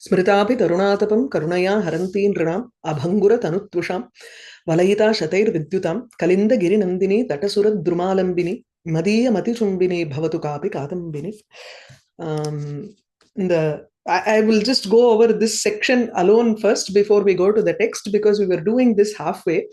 स्मृतापि तरुणातपं करुणया हरन्तीं नृणाम् अभङ्गुरतनुत्वषां वलयिता शतैर्विद्युतां कलिन्दगिरिनन्दिनी तटसुरद्रुमालम्बिनी मदीयमतिचुम्बिनी भवतु कापि Kadambini. I will just go over this section alone first before we go to the text, because we were doing this halfway.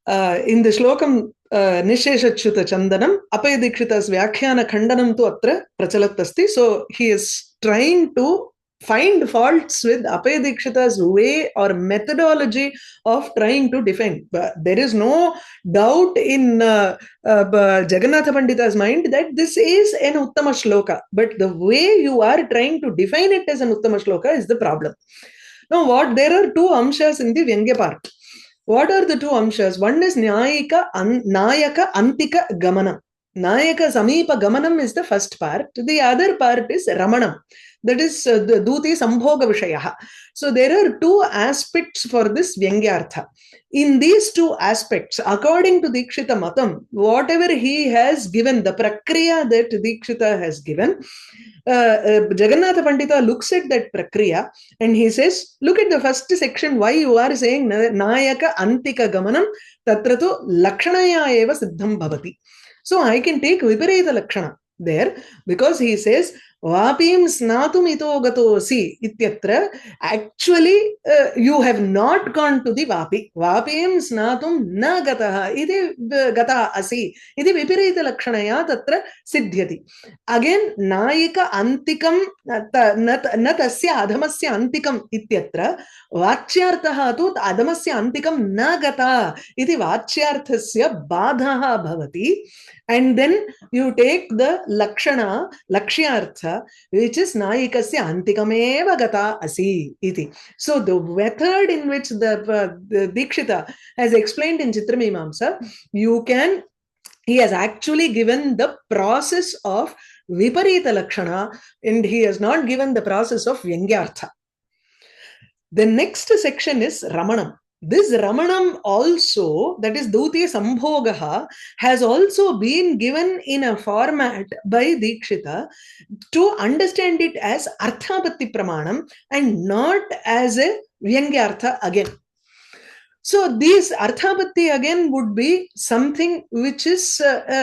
In the shlokam Nisheshachyuta Chandanam Apayadikshitas Vyakhana Khandanam tu atra prachalat asti. So he is trying to find faults with Apayadikshita's way or methodology of trying to defend. But there is no doubt in Jagannatha Pandita's mind that this is an Uttama Shloka, but the way you are trying to define it as an Uttama Shloka is the problem. Now, there are two amshas in the Vyangya part. What are the two amshas? One is Nayaka Antika Gamanam. Nayaka Samipa Gamanam is the first part. The other part is Ramanam. That is the Duti Sambhoga Vishayaha. So there are two aspects for this Vyangyartha. In these two aspects, according to Dikshita Matam, whatever he has given, the prakriya that Dikshita has given, Jagannatha Pandita looks at that prakriya and he says, look at the first section, why you are saying Nayaka Antika Gamanam, Tatratu Lakshanaya Eva Siddham Bhavati. So I can take Viparita Lakshana there, because he says, Vapim snatum ito gatosi ityatra. Actually, you have not gone to the Vapi. Vapim snatum na gataha iti gata asi iti vipirita lakshanaya tatra siddhyati. Again, nayika antikam natasya adhamasya antikam ityatra vachyarthaha tu adhamasya antikam na gata iti vachyarthasya badhaha bhavati. And then you take the lakshana, lakshyartha, which is nayikasya antikameva gata asi iti. So the method in which the Dikshita has explained in Chitramimamsa, he has actually given the process of viparita lakshana, and he has not given the process of vyangyartha. The next section is Ramanam. This Ramanam also, that is Duti Sambhogaha, has also been given in a format by Dikshita to understand it as Arthapatti Pramanam and not as a Vyangyartha again. So these Arthapatti again would be something which is not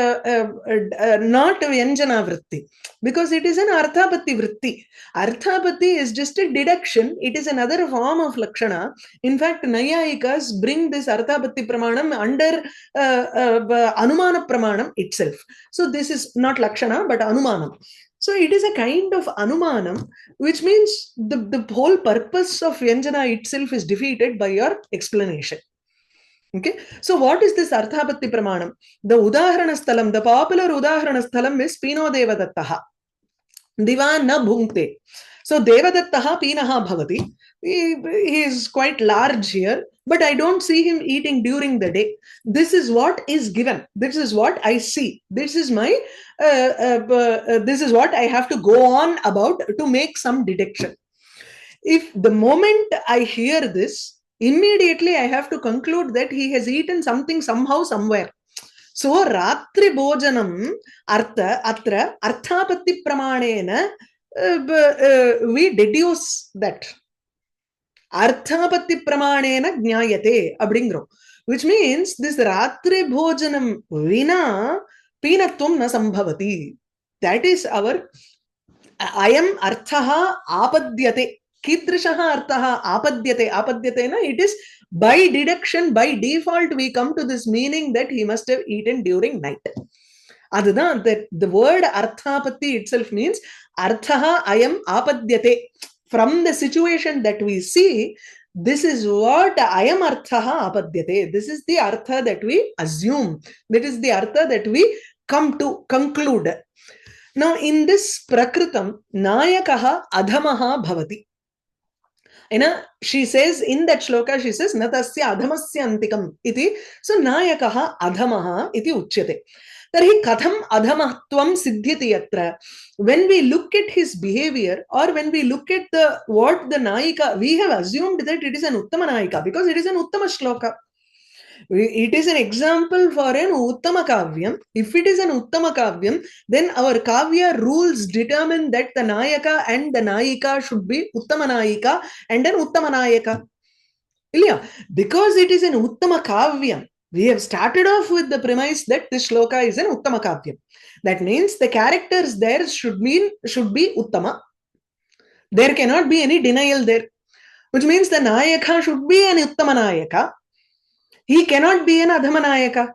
Vyanjana Vritti, because it is an Arthapatti Vritti. Arthapatti is just a deduction. It is another form of Lakshana. In fact, Nayayikas bring this Arthapatti Pramanam under Anumana Pramanam itself. So this is not Lakshana, but Anumanam. So it is a kind of Anumanam, which means the whole purpose of Vyanjana itself is defeated by your explanation. Okay, so what is this Arthapatti Pramanam? The Udaharana Sthalam, the popular Udaharana Sthalam is Pino Devadattaha. Diva na bhunkte. So Devadattaha Pinaha Bhavati. He is quite large here, but I don't see him eating during the day. This is what is given. This is what I see. This is my, this is what I have to go on about to make some deduction. If the moment I hear this, immediately I have to conclude that he has eaten something somehow, somewhere. So, Ratri Bhojanam Artha Atra Arthapatti Pramanena, we deduce that. Arthapatti Pramanena Nyayate Abdingro, which means this Ratri Bhojanam Vina Pinatum na Sambhavati. That is our Ayam Arthaha Apadyate. Kidrishaha Arthaha Apadyate. Apadyate na, it is by deduction, by default, we come to this meaning that he must have eaten during night. Adana, that the word Arthapatti itself means Arthaha Ayam Apadyate. From the situation that we see, this is what Ayam Arthaha Apadyate. This is the Artha that we assume. That is the Artha that we come to conclude. Now, in this Prakritam, Nayakaha Adhamaha Bhavati. She says in that shloka, she says, Natasya Adhamasya Antikam iti. So, Nayakaha Adhamaha iti uchyate. Tarhi katham adhamatvam siddhyati yatra. When we look at his behavior, or when we look at what the Nayika, we have assumed that it is an Uttama Nayika because it is an Uttama shloka. It is an example for an Uttama Kavyam. If it is an Uttama Kavyam, then our Kavya rules determine that the Nayaka and the Nayika should be Uttama Nayika and an Uttama Nayaka. Because it is an Uttama Kavyam, we have started off with the premise that this shloka is an Uttama Kavyam. That means the characters there should be Uttama. There cannot be any denial there. Which means the Nayaka should be an Uttama Nayaka. He cannot be an Adhama Nayaka.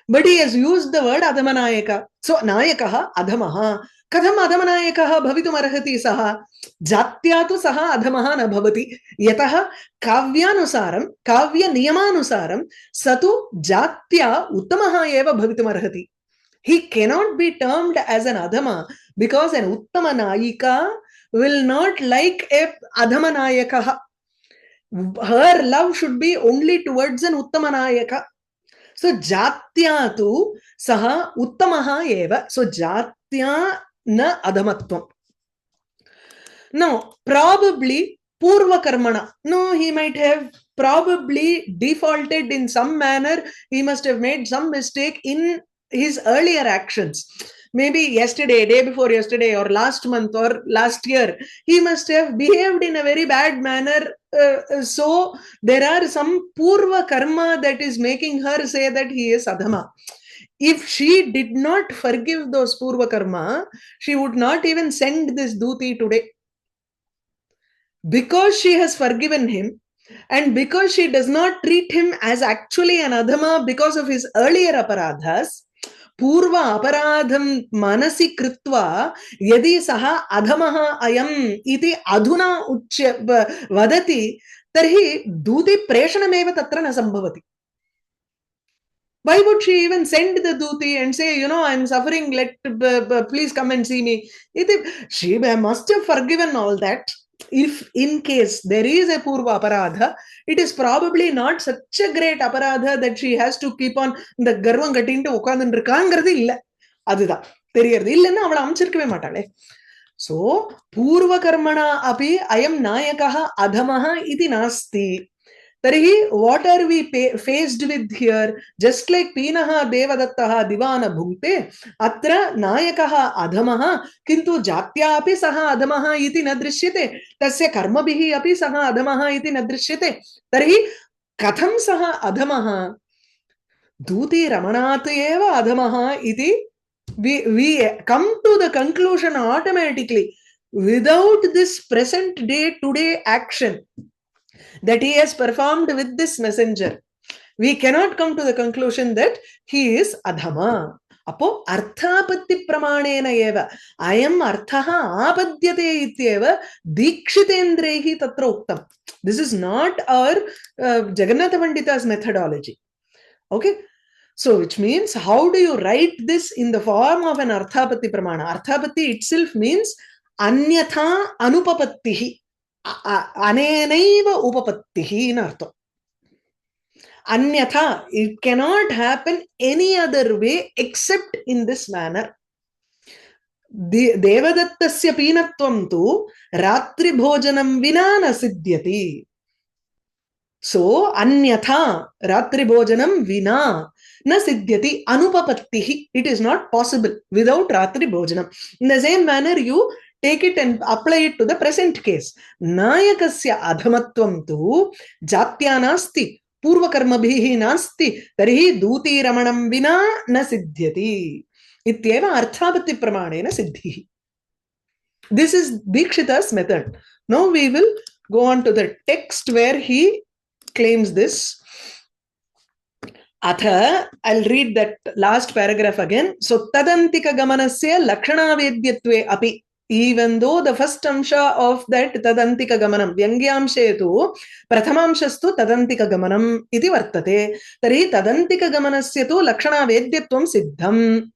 But he has used the word Adhama Nayaka. So Nayakaha Adhamaha. Katham Adhama Nayakaha bhavitum arhati saha. Jatyatu saha Adhamaha na bhavati. Yataha Kavyanusaram, Kavya Niyamanusaram, Satu Jatya Uttamaha eva bhavitum arhati. He cannot be termed as an Adhama because an Uttama Nayika will not like a Adhama Nayakaha. Her love should be only towards an Uttama Nayaka. So Jatya tu saha Uttamaha eva. So Jatya na Adhamatvam. Now, probably Purva Karmana. No, he might have probably defaulted in some manner. He must have made some mistake in his earlier actions. Maybe yesterday, day before yesterday, or last month, or last year, he must have behaved in a very bad manner. So there are some Purva Karma that is making her say that he is Adhama. If she did not forgive those Purva Karma, she would not even send this Duti today. Because she has forgiven him, and because she does not treat him as actually an Adhama because of his earlier aparadhas, Purva aparadham manasi kritva yadi saha adhamaha ayam iti adhuna vadati tarhi duti preshanameva tatra na sambhavati. Why would she even send the Duti and say, I'm suffering, please come and see me? She must have forgiven all that. If in case there is a Purva Aparadha, it is probably not such a great Aparadha that she has to keep on the Garvam Katinta Ukandirkangradi illa. Adida. Illana avada amchirkave matale. So, Purva Karmana api ayam Nayakaha Adhamaha iti nasti. Tarihi, what are we faced with here? Just like Pinaha Devadattaha Divana Bhukte, Atra Nayakaha Adhamaha, Kintu Jatya api saha Adhamaha iti nadrishyate, Tasya Karmabihi api saha Adhamaha iti nadrishyate. Tarihi, Katham saha Adhamaha, Duti Ramanat eva Adhamaha iti, we come to the conclusion automatically, without this present day today action that he has performed with this messenger, we cannot come to the conclusion that he is Adhama. Apo arthapatti pramanena eva ayam arthaha apadyate ityeva dikshitendrehi tatra uktam. This is not our Jagannatha Pandita's methodology. Okay? So, which means, how do you write this in the form of an arthapatti pramana? Arthapatti itself means anyatha anupapattihi. Anenaiva upapattihi in artham. Anyatha, it cannot happen any other way except in this manner. Devadattasya peenatvam tu ratri bhojanam vina na siddhyati. So, anyatha ratri bhojanam vina na siddhyati anupapattihi. It is not possible without ratri bhojanam. In the same manner, you take it and apply it to the present case. Nayakasya adhamatvam tu jatya nasti purva karma bhihi nasti tarihi duti ramanam vina na siddhyati. Ityeva arthapatti pramanena siddhihi. This is Dikshita's method. Now we will go on to the text where he claims this. Atha, I'll read that last paragraph again. So, tadantika gamanasya lakshana vedyatve api. Even though the first amsha of that tadantika gamanam, vyangyamshetu, prathamamshastu tadantika gamanam iti vartate. Tari tadantika gamanasya tu lakshana vedyatvam siddham.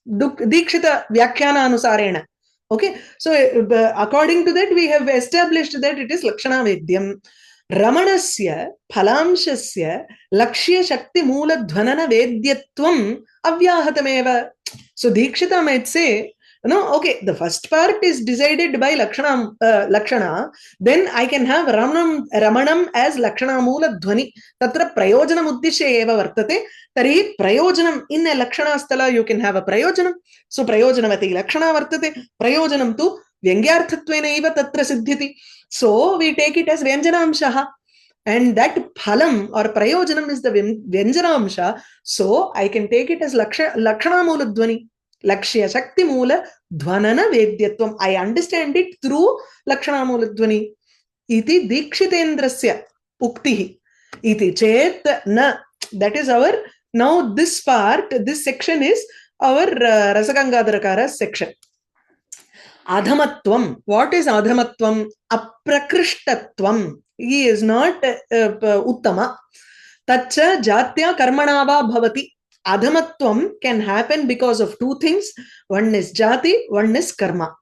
Dikshita vyakhyana anusarena. Okay, so according to that, we have established that it is lakshana vedyam. Ramanasya phalamshasya lakshya shakti moola dhvanana vedyatvam avyahatameva. So Dikshita might say, No, okay, the first part is decided by Lakshana, then I can have Ramanam as Lakshana Mula Dhvani. Tatra Prayojanam Uddishya eva vartate. Tari Prayojanam in a Lakshana sthala you can have a Prayojanam. So Prayojanavati Lakshana vartate. Prayojanam tu Vyangyarthatvena eva tatra siddhiti. So we take it as Vyanjanamshaha. And that phalam or prayojanam is the Vyanjanamsha. So I can take it as Lakshana Mula Dhvani. Lakshya Shakti Mula Dhvanana Vedyatvam. I understand it through Lakshana Mula Dhvani. Iti Dikshitendrasya Uktihi. Iti Chet Na. That is our, now this part, this section is our Rasagangadhara section. Adhamatvam. What is Adhamatvam? Aprakrishtatvam. He is not Uttama. Tacha Jatya Karmanava Bhavati. Adhamatvam can happen because of two things. One is Jati, one is Karma.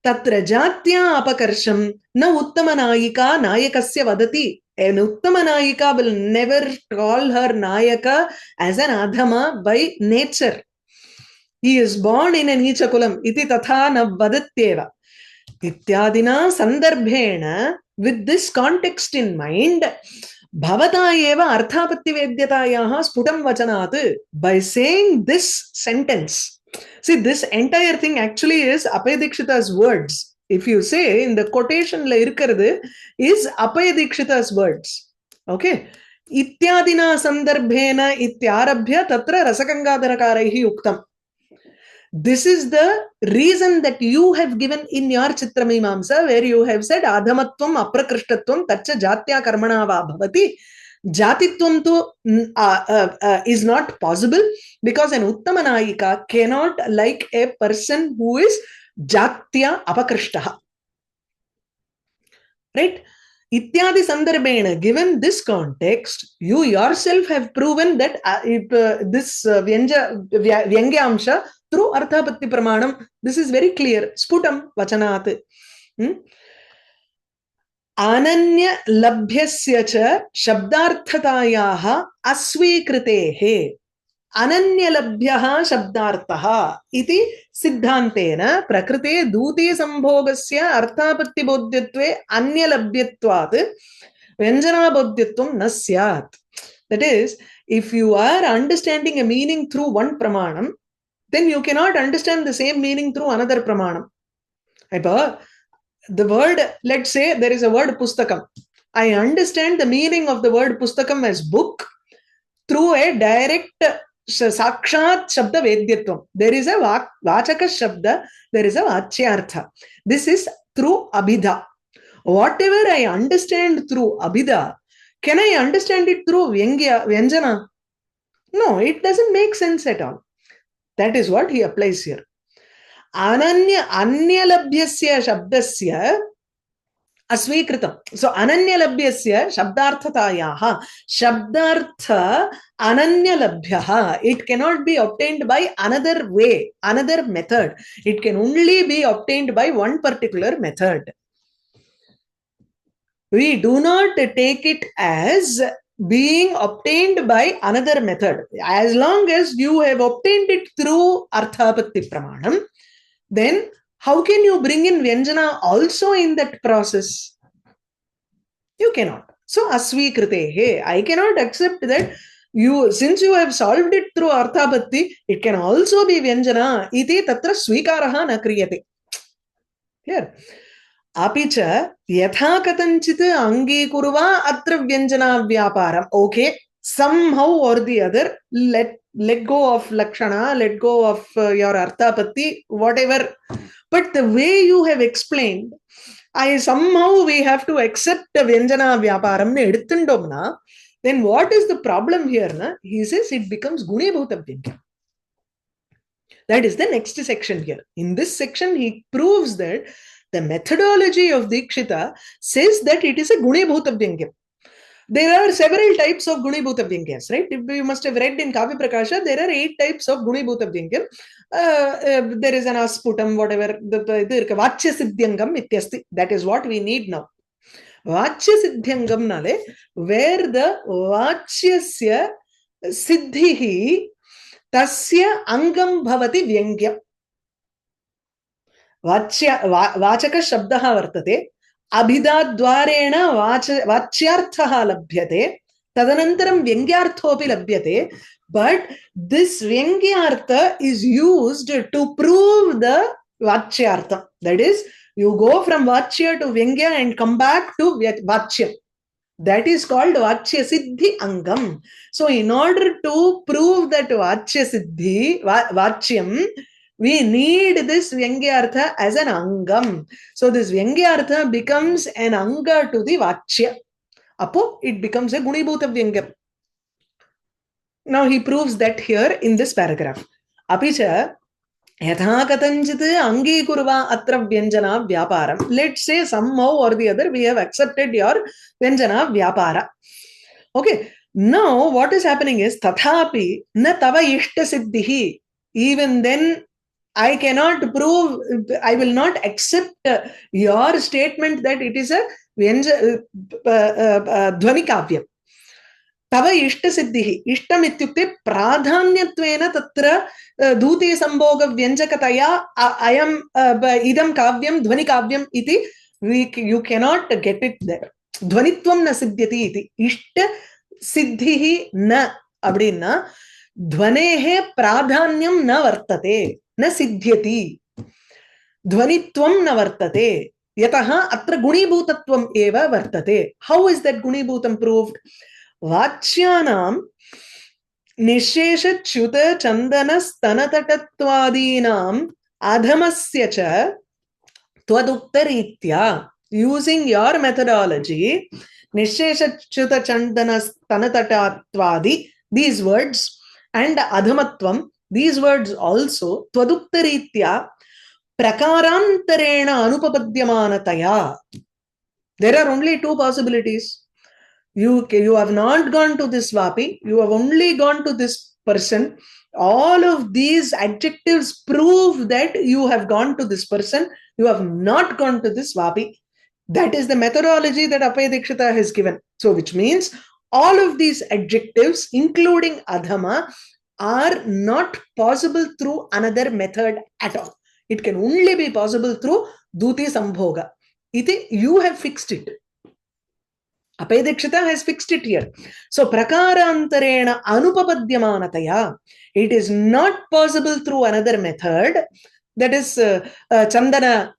Tatra Jatya Apakarsham na Uttama Nayika Nayakasya Vadati. An Uttama Nayika will never call her Nayaka as an Adhama by nature. He is born in a Nicha Kulam. Iti tatha na vadatyeva. Ityadina sandarbhena, with this context in mind, bhavata eva arthapatti vedyatayaha sputam vachanat. By saying this sentence, see, this entire thing actually is Apayadikshita's words. If you say in the quotation la irukkiradhu is Apayadikshita's words. Okay. Ityadina sandarbhena ityarabhya tatra rasagangadharakaraihi uktam. This is the reason that you have given in your Chitramimamsa, where you have said Adhamatvam Aprakrishtatvam Tacha Jatya Karmanava Bhavati. Jatitvam to is not possible because an Uttama Nayika cannot like a person who is Jatya Apakrishtaha. Right? Ityadi Sandarbhena, given this context, you yourself have proven that this Vyangyamsha through Arthapatti Pramanam, this is very clear. Sputam Vachanat. Ananya Labhyasya cha Shabdarthatayaha Asvikritehe. Ananya Labhyaha Shabdarthaha. Iti Siddhantena Prakrite Duti Sambhogasya Arthapatti Bodhyatve Anya Labhyatvat Vyanjana Bodhyatvam Nasyat. That is, if you are understanding a meaning through one Pramanam, then you cannot understand the same meaning through another pramanam. The word, let's say there is a word pustakam. I understand the meaning of the word pustakam as book through a direct sakshat shabda vedyatvam. There is a vachaka shabda, there is a vachyartha. This is through abhidha. Whatever I understand through abhidha, can I understand it through vyanjana? No, it doesn't make sense at all. That is what he applies here. Ananya labhyasya shabdasya asvikritam. So ananya labhyasya shabdarthatayaha. Shabdartha ananya labhyaha. It cannot be obtained by another way, another method. It can only be obtained by one particular method. We do not take it as being obtained by another method. As long as you have obtained it through Arthapatti Pramanam, then how can you bring in Vyanjana also in that process? You cannot. So, Asvikritehe, I cannot accept that since you have solved it through Arthapatti, it can also be Vyanjana. Iti tatra swikaraha na kriyate. Here. Apicha yatha katanchit angikuruva atra vyanjana vyaparam. Okay, somehow or the other, let go of Lakshana, let go of your Arthapatti, whatever. But the way you have explained, somehow we have to accept vyanjana vyaparam ne eduttundomna. Then what is the problem here? Na? He says it becomes gunibhuta vyangya. That is the next section here. In this section, he proves that the methodology of Dikshita says that it is a Gunibhuta Vyangyam. There are several types of Gunibhuta Vyangyas, right? You must have read in Kavya Prakasha, there are 8 types of Gunibhuta Vyangyam. There is an Asputam, whatever, Vachya Siddhyangam Ityasti. That is what we need now. Vachya Siddhyangam nale, where the Vachyasya Siddhihi Tasya Angam Bhavati Vyangyam. वाचक शब्दः वर्तते अभिधाद्वारेण वाच्यार्थः लभ्यते तदनन्तरं व्यङ्ग्यार्थोऽपि लभ्यते but this व्यङ्ग्यार्थ is used to prove the वाच्यार्थ that is you go from vachya to vyangya and come back to vachyam. That is called Vachya Siddhi Angam. So, in order to prove that Vachya Siddhi, Vachyam, we need this Vyangyartha as an Angam. So, this Vyangyartha becomes an Anga to the Vachya. Apo, it becomes a Gunibhuta Vyangyam. Now, he proves that here in this paragraph. Apicha, यथा कथंचित अंगीकुर्वा अत्र व्यंजना व्यापारम. Let's say somehow or the other we have accepted your व्यंजना व्यापार. Okay, now what is happening is तथापि न तव इष्ट सिद्धिः. Even then I cannot prove, I will not accept your statement that it is a ध्वनि काव्यम. तव इष्ट सिद्धिः. इष्टम इत्युक्ते प्राधान्यत्वेन तत्र धूते संभोग व्यंजकतया अयम इदं काव्यं ध्वनि काव्यम् इति you cannot get it there. ध्वनित्वं न सिद्ध्यति इति. इष्ट सिद्धिः न அப்படின்னா ध्वनेः प्राधान्यं न वर्तते, न सिद्ध्यति, ध्वनित्वं न वर्तते. यतः अत्र गुणीभूतत्वम् एव वर्तते. How is that गुणीभूतं proved? वाच्यानां निशेषच्युत चन्दन स्तनतटत्वादीनाम् अधमस्य च त्वदुक्तरीत्या. Using your methodology, निशेषच्युत Chandan स्तनतटत्वादि, these words, and adhamatvam, these words also, त्वदुक्तरीत्या प्रकारान्तरेण अनुपपद्यमानतया. There are only two possibilities. You have not gone to this Vapi, you have only gone to this person. All of these adjectives prove that you have gone to this person, you have not gone to this Vapi. That is the methodology that Apayadikshita has given. So, which means all of these adjectives, including Adhama, are not possible through another method at all. It can only be possible through Duti Sambhoga. Iti, you have fixed it. Apayadikshita has fixed it here. So, prakarantarena anupapadyamanataya. It is not possible through another method. That is Chandana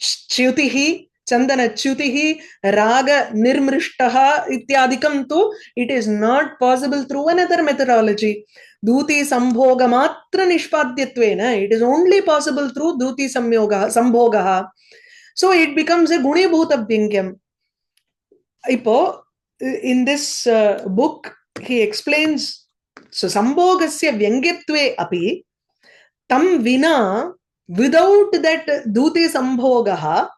Chyutihi, Chandana Chyutihi, Raga Nirmrishtaha ityadikam tu. It is not possible through another methodology. Duti Sambhoga Matra Nishpadyatvena. It is only possible through Duti Sambhogaha. So, it becomes a Gunibhuta Vyangyam. In this book, he explains, so Sambhogasya Vyangyattve api, tam vina, without that Duti Sambhogaha,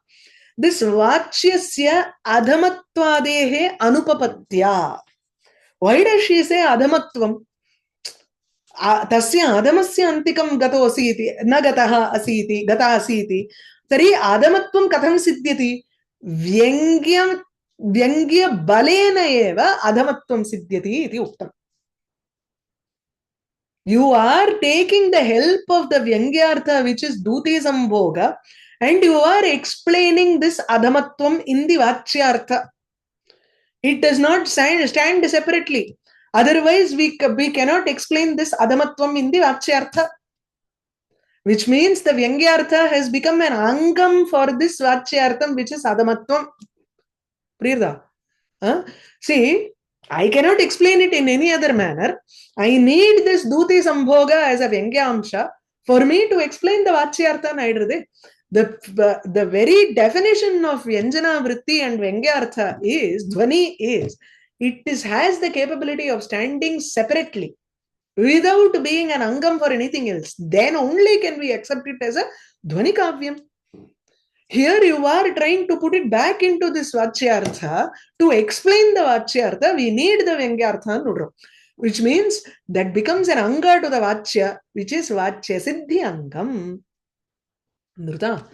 this Vachyasya Adhamatvadehe Anupapatya. Why does she say Adhamatvam? Tasya Adhamasya Antikam gato asiti, na gataha asiti, gata asiti. Tari Adhamatvam katham siddhyati? Vyangya balena eva adhamatvam siddhyati iti uktam. You are taking the help of the Vyangyartha, which is Duti Sambhoga, and you are explaining this adhamatvam in the Vachyartha. It does not stand separately. Otherwise, we cannot explain this adhamatvam in the Vachyartha. Which means the Vyangyartha has become an angam for this Vachyartham, which is adhamatvam. See, I cannot explain it in any other manner. I need this Duti Sambhoga as a Vyangyamsha for me to explain the Vachyartha Naidrade. The very definition of Vyanjana Vritti and Vyangyartha is, Dhvani is, has the capability of standing separately without being an Angam for anything else. Then only can we accept it as a Dhvani Kavyam. Here you are trying to put it back into this Vachyartha. To explain the Vachyartha, we need the Vyangyartha Nudra. Which means that becomes an Anga to the Vachya, which is Vachya Siddhi Angam. Nruta.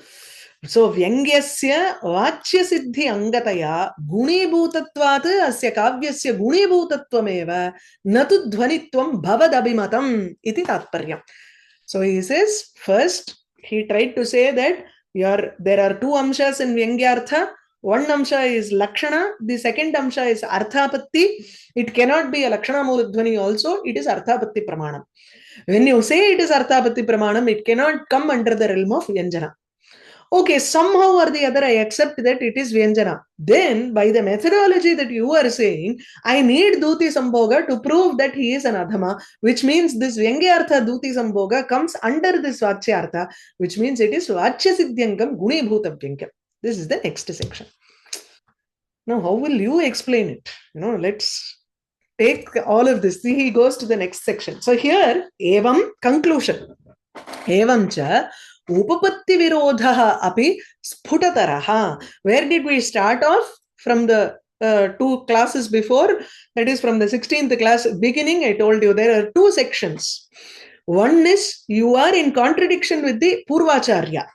So, Vyangyasya Vachya Siddhi Angataya Gunibhutatvat Asya Kavyasya Gunibhutattvameva Natu Dhvanitvam Bhavadabhimatam iti Tatparyam. So, he says, first, He tried to say that there are two amshas in Vyangyartha. One amsha is Lakshana, the second amsha is Arthapatti. It cannot be a Lakshana Mooladhvani also, it is Arthapatti Pramanam. When you say it is Arthapatti Pramanam, it cannot come under the realm of Vyanjana. Okay, somehow or the other, I accept that it is Vyanjana. Then, by the methodology that you are saying, I need Duti Sambhoga to prove that he is an Adhama, which means this Vyangyartha Duti Sambhoga comes under this Vachyartha, which means it is Vachya Siddhyankam Guni Bhuta Vyankam. This is the next section. Now, how will you explain it? Let's take all of this. See, he goes to the next section. So here, Evam, conclusion. Evam cha Upapatti Virodha api Sphutataraha. Where did we start off? From the 2 classes before, that is from the 16th class beginning, I told you there are 2 sections. One is you are in contradiction with the Purvacharya.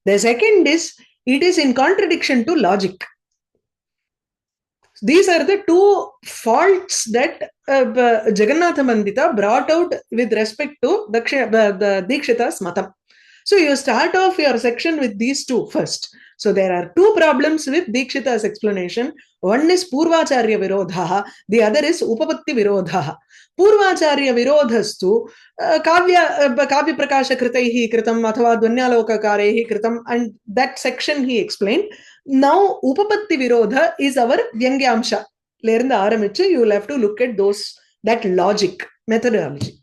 The second is it is in contradiction to logic. These are the 2 faults that Jagannatha Pandita brought out with respect to the Dikshita's Matam. So you start off your section with these 2 first. So there are 2 problems with Dikshita's explanation. One is Purvacharya Virodha, the other is Upapatti Virodha. Purvacharya Virodhastu Kavya Prakasha Kritaihi Kritam Athava Dvanyaloka Karehi Kritam, and that section he explained. Now Upapatti Virodha is our Vyangyamsha. Lerunda Aramichu, you will have to look at that logic, methodology.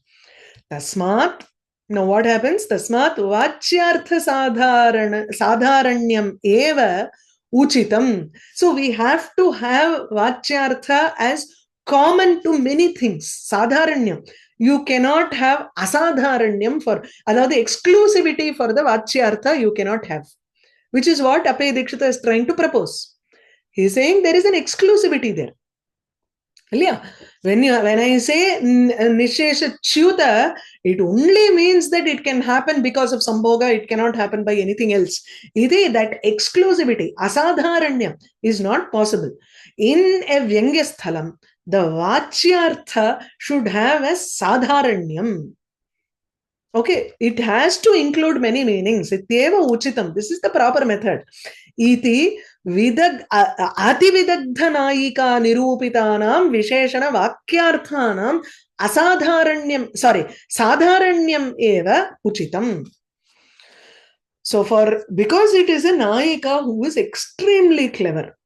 Tasmat. Now what happens? Tasmat Vachyartha Sadharanyam eva uchitam. So we have to have Vachyartha as common to many things. Sadharanyam. You cannot have Asadharanyam for, although the exclusivity for the Vachyartha you cannot have. Which is what Apaya Dikshita is trying to propose. He is saying there is an exclusivity there. When I say Nishesha Chyuta, it only means that it can happen because of Sambhoga, it cannot happen by anything else. That exclusivity, Asadharanyam, is not possible. In a Vyangyasthalam, the Vachyartha should have a Sadharanyam. Okay, it has to include many meanings. Ityeva uchitam. This is the proper method. Iti ati vidagdhanayika nirupitanam visheshana vakyarthanam sadharanyam eva uchitam. So because it is a nayika who is extremely clever.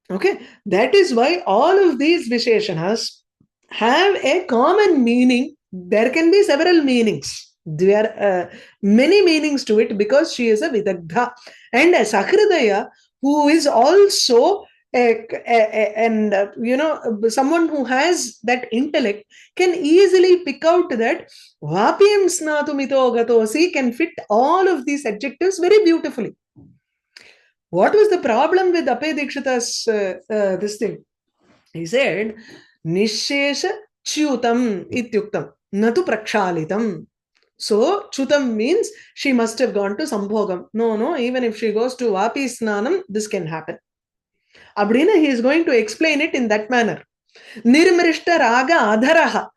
Okay, that is why all of these visheshanas have a common meaning. There can be several meanings. There are many meanings to it because she is a Vidagdha. And a Sahridaya who is also someone who has that intellect can easily pick out that Vapiyam Snatumito Gatosi can fit all of these adjectives very beautifully. What was the problem with Apaya Dikshita's this thing? He said, Nishesha Chyutam ityuktam. Natu prakshalitam. So, Chutam means she must have gone to Sambhogam. No, even if she goes to Vapi Snanam, this can happen. Abdina, he is going to explain it in that manner. Nirmrishta raga adharaha.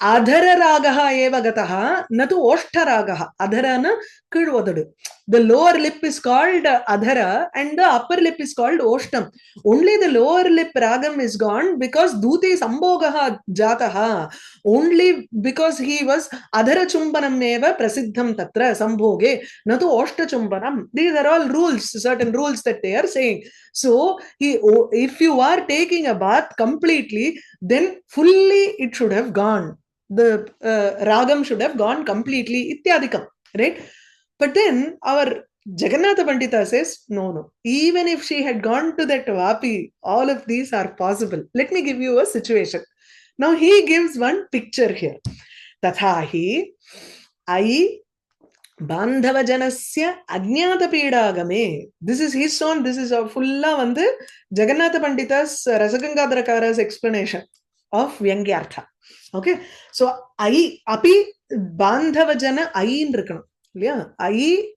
Adhara ragaha eva gataha, natu oshta ragaha. Adharana kidvodadu. The lower lip is called adhara and the upper lip is called oshtam. Only the lower lip ragam is gone because duti sambhogaha jataha. Only because he was adhara chumbanam eva prasiddham tatra sambhoge, natu oshta chumbanam. These are all rules, certain rules that they are saying. So, if you are taking a bath completely, then fully it should have gone. The ragam should have gone completely, ityadikam, right? But then our Jagannatha Pandita says, no. Even if she had gone to that Vapi, all of these are possible. Let me give you a situation. Now he gives one picture here. Tathahi, ai Baṇḍavajanasya Ajñāta Pīḍāgame. This is his own, this is a fulla vandu Jagannatha Pandita's Rasagangadhara explanation of Vyangyartha. Okay, so I api Baṇḍavajana ayin irukkanum. Yeah, I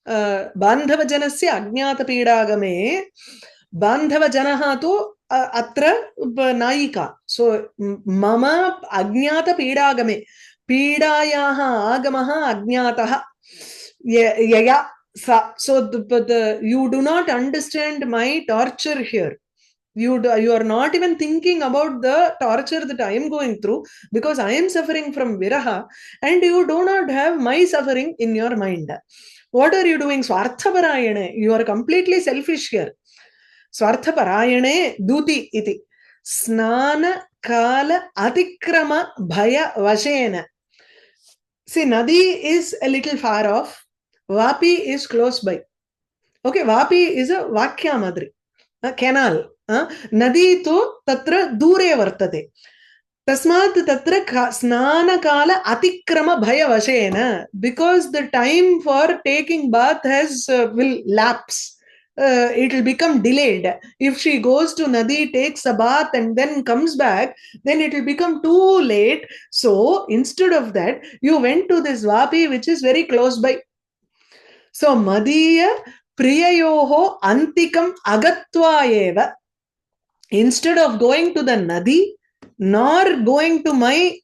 Baṇḍavajanasya Ajñāta Pīḍāgame. Baṇḍavajanaha tu atra nayika. So mama Ajñāta Pīḍāgame. Pīḍāyaha agamaha ajñātaha. Yaya. So you do not understand my torture here. You are not even thinking about the torture that I am going through, because I am suffering from viraha, and you do not have my suffering in your mind. What are you doing? Swarthaparayane. You are completely selfish here. Swarthaparayane duti iti. Snana kala atikrama bhaya vashena. See, Nadi is a little far off. Vapi is close by. Okay, Vapi is a Vakya Madri. A canal. Nadi tu tatra dure vartate. Tasmat tatra snana kala atikrama bhaya vashena. Because the time for taking bath will lapse. It will become delayed. If she goes to Nadi, takes a bath, and then comes back, then it will become too late. So instead of that, you went to this Vapi, which is very close by. So Madiya Priyayoho Antikam Agatva Eva. Instead of going to the Nadi, nor going to my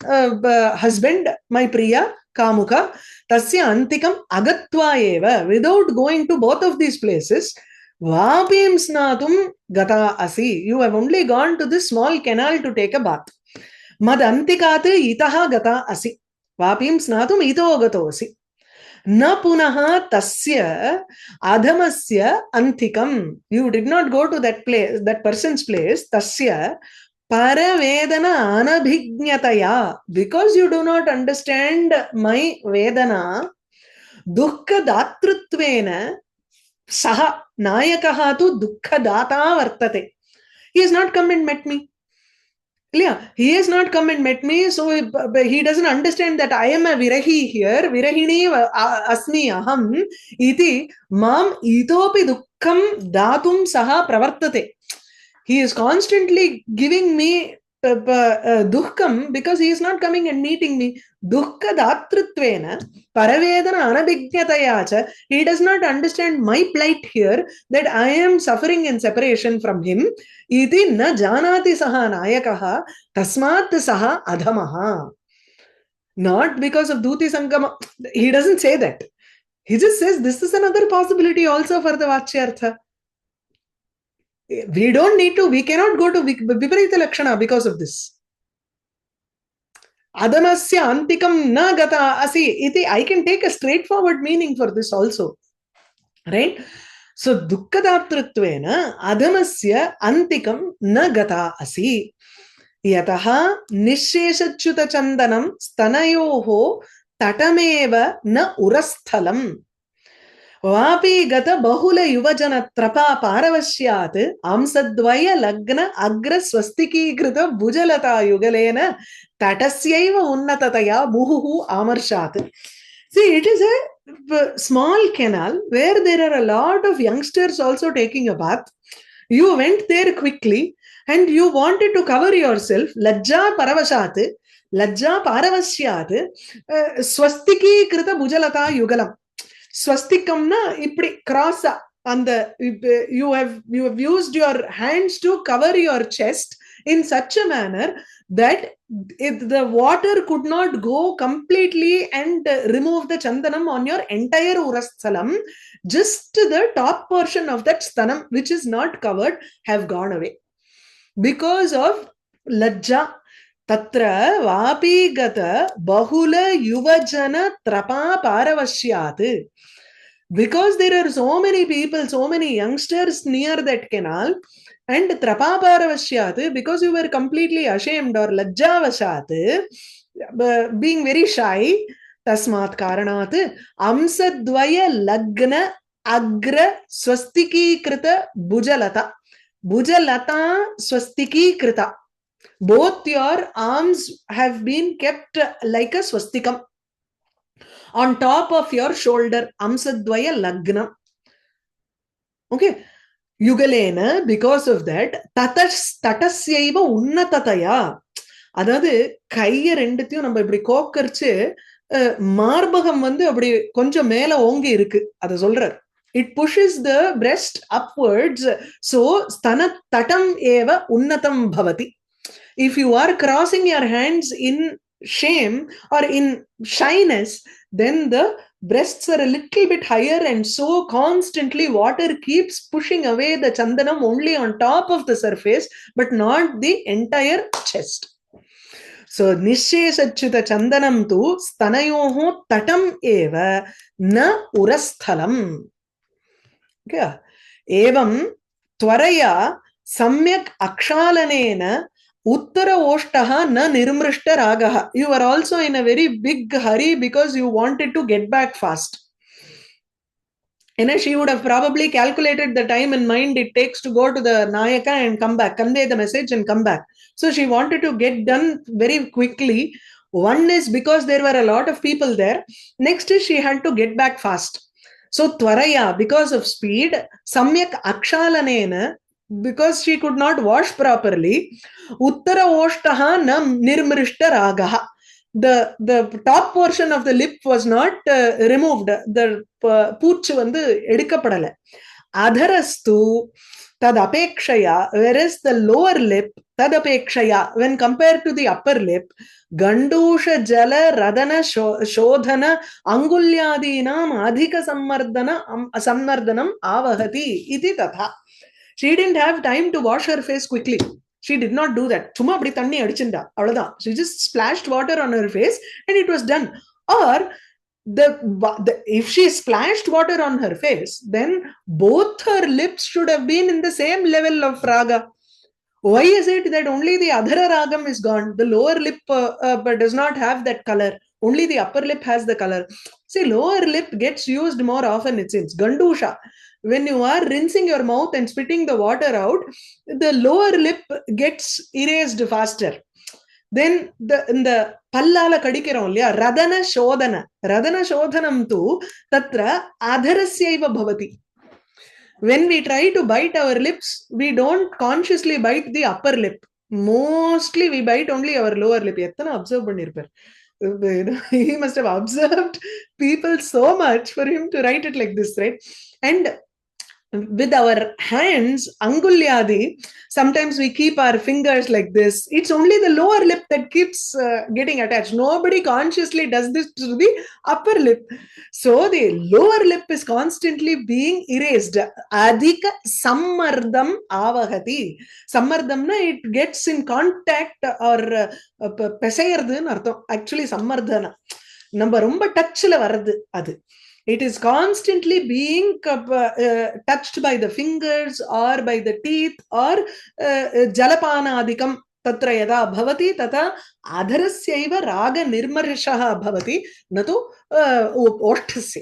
husband, my Priya, Kamuka, Tasya Antikam Agatva Eva. Without going to both of these places, Vapim Snatum Gata Asi. You have only gone to this small canal to take a bath. Mad Antikate Itaha Gata Asi. Vapim Snatum Ito Gato Asi. Na punaha tasya adhamasya antikam. You did not go to that place, that person's place. Tasya paravedana anabhignataya. Because you do not understand my vedana, dukkha datritvena saha nayakaha tu dukkha data vartate. He has not come and met me. Yeah, he has not come and met me, so he doesn't understand that I am a virahi here. Virahini asmi aham iti mam itopi dukkham datum saha pravartate. He is constantly giving me dukkam because he is not coming and meeting me. Dukkha datritvena paravedana anabhignatayacha. He does not understand my plight here, that I am suffering in separation from him. Iti na janati saha nayakaha tasmat saha adhamaha. Not because of Duti Sangama. He doesn't say that. He just says this is another possibility also for the Vachyartha. We don't need to, we cannot go to Viparita Lakshana because of this. Adamasya antikam na gata asi iti. I can take a straightforward meaning for this also. Right? So, dukkhadatrutvena adamasya antikam na gata asi. Yataha nisheshachyuta chandanam stanayoho tatameva na urasthalam. Vapi gata bahula yuvajana trapa paravashyat amsadvaya lagna agra swastiki krita bhujalata yugalena tatasyaiva unnatataya muhuhu amarshat. See, it is a small canal where there are a lot of youngsters also taking a bath. You went there quickly and you wanted to cover yourself. Lajja paravashat, lajja paravashyat, swastiki krita bhujalata yugalam. Swastikam na ipdi cross and you have used your hands to cover your chest in such a manner that the water could not go completely and remove the chandanam on your entire urasthalam. Just the top portion of that sthanam, which is not covered, have gone away because of lajja. Tatra vapi gata bahula yuvajana trapa paravashyat. Because there are so many people, so many youngsters near that canal, and trapa paravashyat, because you were completely ashamed or lajjavashat, being very shy, tasmat karanat, amsadvaya lagna agra swastiki krita bhujalata. Bhujalata swastiki krita. Both your arms have been kept like a swastikam on top of your shoulder. Amsadvaya lagna. Okay. Yugalena, because of that, tatasyaiva unnatataya. அதாவது கைய ரெண்டுத்தையும் நம்ம இப்படி கோக்கரிச்சு மார்பகம் வந்து அப்படி கொஞ்சம் மேல ஓங்கி இருக்கு. அதை சொல்றார். It pushes the breast upwards. So, stana tatam eva unnatam bhavati. If you are crossing your hands in shame or in shyness, then the breasts are a little bit higher, and so constantly water keeps pushing away the chandanam only on top of the surface, but not the entire chest. So, Nisheshachyuta chandanam tu stanayoho tatam eva na urasthalam. Okay. Evam tvaraya samyak akshalanena uttara oshtaha na nirmrishta ragaha. You are also in a very big hurry because you wanted to get back fast. And she would have probably calculated the time in mind it takes to go to the Nayaka and come back, convey the message and come back. So she wanted to get done very quickly. One is because there were a lot of people there. Next is she had to get back fast. So tvaraya, because of speed, samyak akshalanena, because she could not wash properly, uttara oshtaha na nirmrishta ragaha. The top portion of the lip was not removed. The pooch vandu edukkapadala. Adharastu tadapekshaya, whereas the lower lip, tadapekshaya, when compared to the upper lip, gandusha jala radana shodhana angulyadinam adhika sammardanam avahati iti tatha. She didn't have time to wash her face quickly. She did not do that. Chuma apdi thanni adichinda. Avladha. She just splashed water on her face and it was done. Or if she splashed water on her face, then both her lips should have been in the same level of raga. Why is it that only the adhara ragam is gone? The lower lip but does not have that color. Only the upper lip has the color. See, lower lip gets used more often, it seems. Gandusha. When you are rinsing your mouth and spitting the water out, the lower lip gets erased faster. Then the pallala kadikiram liya radana shodhanam tu tatra adharasyaiva bhavati. When we try to bite our lips, we don't consciously bite the upper lip. Mostly we bite only our lower lip. Ettana observe pannirpar. He must have observed people so much for him to write it like this, right? And with our hands, angulyadi, sometimes we keep our fingers like this. It's only the lower lip that keeps getting attached. Nobody consciously does this to the upper lip. So the lower lip is constantly being erased. Adhika sammardam avahati. Sammardam na, it gets in contact or pesayardhu artham. Actually sammardhana. Namba romba touch la varadu adu. It is constantly being touched by the fingers or by the teeth or jalapanadikam tatra yada bhavati tata adharasyaiva raga nirmarishaha bhavati natu oshthasya.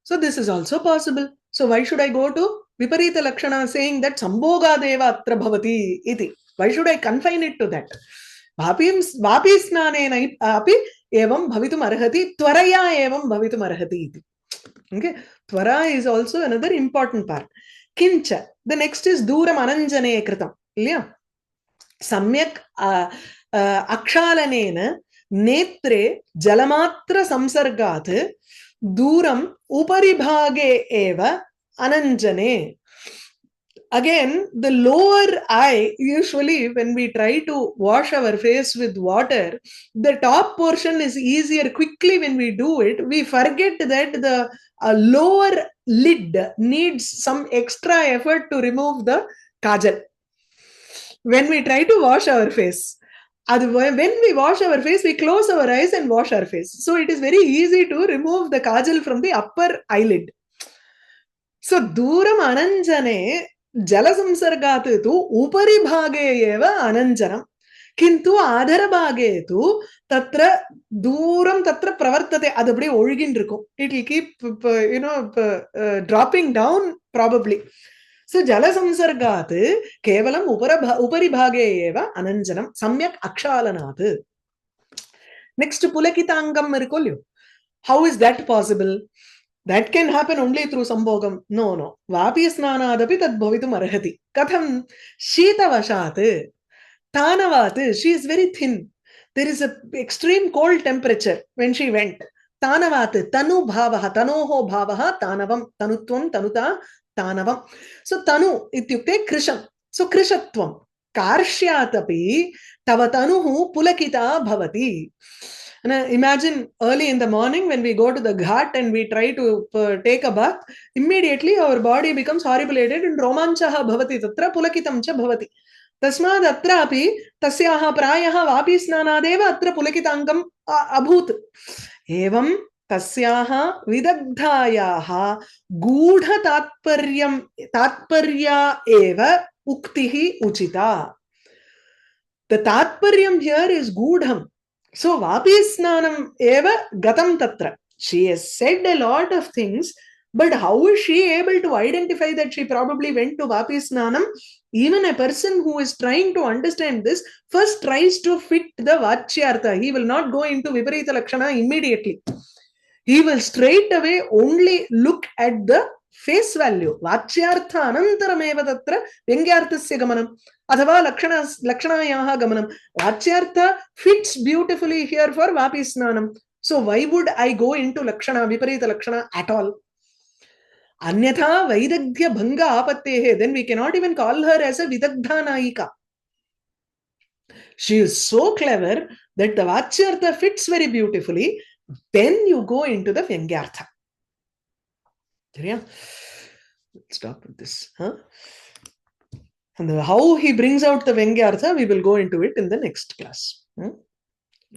So this is also possible. So why should I go to Viparita Lakshana saying that Sambhoga Deva Atra Bhavati iti? Why should I confine it to that? Vapi snanena api evam bhavitum arhati, tvaraya evam bhavitum arhati iti. Okay, tvara is also another important part. Kincha, the next is duram ananjane kritam. Ilya? Samyak akshalanena netre jalamatra samsargat duram uparibhage eva ananjane. Again, the lower eye, usually when we try to wash our face with water, the top portion is easier quickly when we do it. We forget that the lower lid needs some extra effort to remove the kajal. When we try to wash our face, when we wash our face, we close our eyes and wash our face. So it is very easy to remove the kajal from the upper eyelid. So, duram ananjane jalasamsargat tu upari bhage eva ananjanam. Kintu adhara bhage tu tatra duram tatra pravartate. Adapdi olgindirukum. It will keep, dropping down probably. So, jalasamsargat kevalam upari bhage eva ananjanam samyak akshalanat. Next, pulakitangam irkollu. How is that possible? That can happen only through sambhogam. No. Vapi snanadapi tad bhavitum arhati. Katham shita vashat tanavat. She is very thin. There is an extreme cold temperature when she went. Tanavat tanu bhavaha tanoho bhavaha tanavam tanutvam tanuta tanavam. So tanu ityukte krisham. So krishatvam. Karshyatapi Tavatanuhu Pulakita Bhavati. And imagine early in the morning when we go to the ghat and we try to take a bath, immediately our body becomes horripilated and romanchaha bhavati tatra pulakitam cha bhavati. Tasmad atrapi tasyaha prayaha vapi snanadeva atra pulakitangam abhut. Evam tasyaha vidagdhayaha gudha tatparya eva uktihi uchita. The tatparyam here is gudham. So vapi snanam eva gatam tatra. She has said a lot of things, but how is she able to identify that she probably went to vapi snanam? Even a person who is trying to understand this first tries to fit the vachyartha. He will not go into viparita lakshana immediately. He will straight away only look at the face value. Vachyartha anantarameva tatra vyangyarthasya gamanam. Athava lakshanayaha gamanam. Vachyartha fits beautifully here for vapi snanam. So why would I go into lakshana, viparita lakshana at all? Anyatha vaidagdhya bhanga apattehe. Then we cannot even call her as a vidagdha naika. She is so clever that the vachyartha fits very beautifully. Then you go into the vyangyartha. Yeah. Let's stop with this. And how he brings out the vyangyartha, we will go into it in the next class.